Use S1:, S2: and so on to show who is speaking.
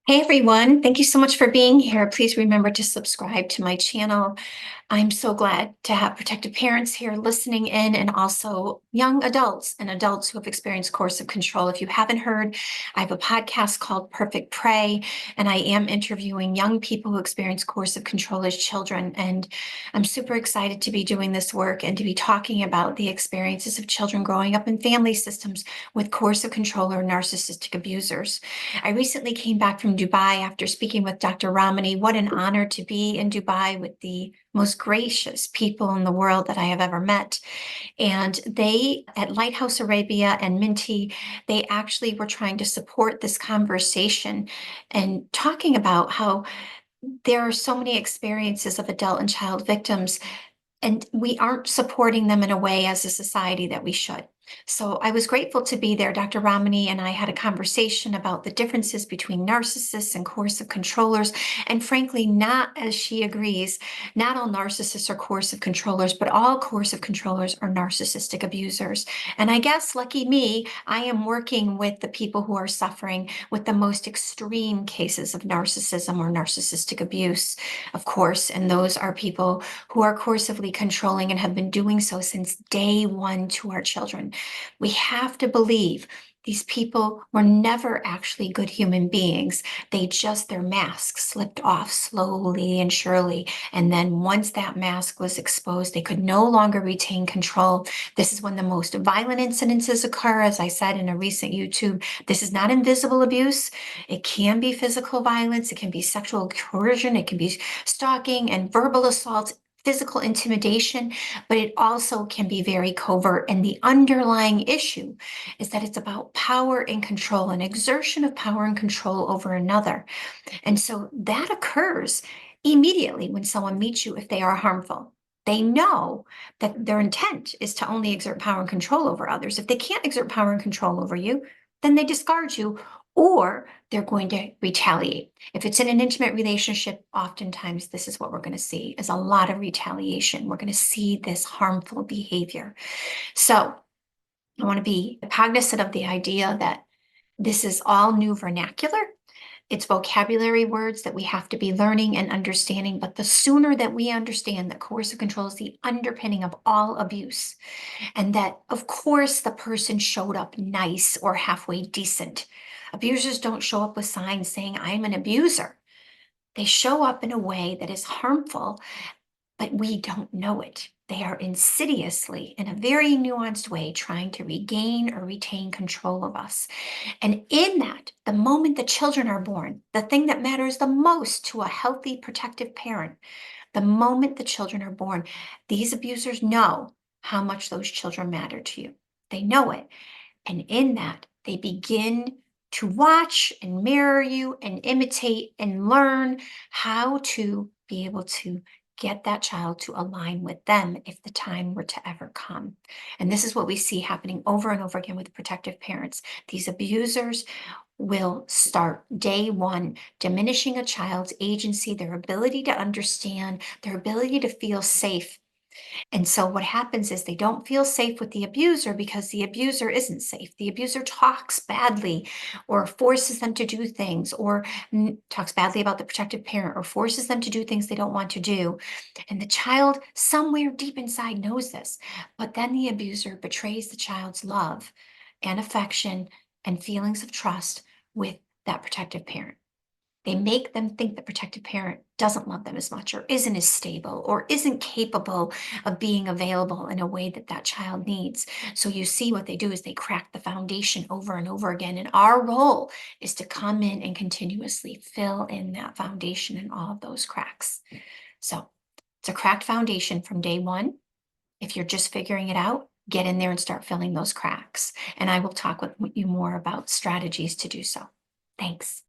S1: Hey everyone, thank you so much for being here. Please remember to subscribe to my channel. I'm so glad to have protective parents here listening in, and also young adults and adults who have experienced coercive control. If you haven't heard, I have a podcast called Perfect Prey, and I am interviewing young people who experience coercive control as children. And I'm super excited to be doing this work and to be talking about the experiences of children growing up in family systems with coercive control or narcissistic abusers. I recently came back from Dubai after speaking with Dr. Ramani. What an honor to be in Dubai with the most gracious people in the world that I have ever met. And they, at Lighthouse Arabia and Minty, they actually were trying to support this conversation and talking about how there are so many experiences of adult and child victims, and we aren't supporting them in a way as a society that we should. So I was grateful to be there. Dr. Ramani and I had a conversation about the differences between narcissists and coercive controllers. And frankly, not, as she agrees, not all narcissists are coercive controllers, but all coercive controllers are narcissistic abusers. And I guess, lucky me, I am working with the people who are suffering with the most extreme cases of narcissism or narcissistic abuse, of course. And those are people who are coercively controlling and have been doing so since day one to our children. We have to believe these people were never actually good human beings. Their mask slipped off slowly and surely. And then once that mask was exposed, they could no longer retain control. This is when the most violent incidences occur. As I said in a recent YouTube, this is not invisible abuse. It can be physical violence. It can be sexual coercion. It can be stalking and verbal assaults, physical intimidation, but it also can be very covert. And the underlying issue is that it's about power and control, an exertion of power and control over another. And so that occurs immediately when someone meets you if they are harmful. They know that their intent is to only exert power and control over others. If they can't exert power and control over you, then they discard you, or they're going to retaliate. If it's in an intimate relationship, oftentimes this is what we're going to see, is a lot of retaliation. We're going to see this harmful behavior. So I want to be cognizant of the idea that this is all new vernacular. It's vocabulary words that we have to be learning and understanding. But the sooner that we understand that coercive control is the underpinning of all abuse, and that, of course, the person showed up nice or halfway decent. Abusers don't show up with signs saying, I'm an abuser. They show up in a way that is harmful, but we don't know it. They are insidiously, in a very nuanced way, trying to regain or retain control of us. And in that, the moment the children are born, the thing that matters the most to a healthy, protective parent, the moment the children are born, these abusers know how much those children matter to you. They know it. And in that, they begin to watch and mirror you and imitate and learn how to be able to get that child to align with them if the time were to ever come. And this is what we see happening over and over again with protective parents. These abusers will start day one diminishing a child's agency, their ability to understand, their ability to feel safe. And so what happens is they don't feel safe with the abuser because the abuser isn't safe. The abuser talks badly or forces them to do things, or talks badly about the protective parent, or forces them to do things they don't want to do. And the child somewhere deep inside knows this, but then the abuser betrays the child's love and affection and feelings of trust with that protective parent. They make them think the protective parent doesn't love them as much, or isn't as stable, or isn't capable of being available in a way that that child needs. So you see what they do is they crack the foundation over and over again. And our role is to come in and continuously fill in that foundation and all of those cracks. So it's a cracked foundation from day one. If you're just figuring it out, get in there and start filling those cracks. And I will talk with you more about strategies to do so. Thanks.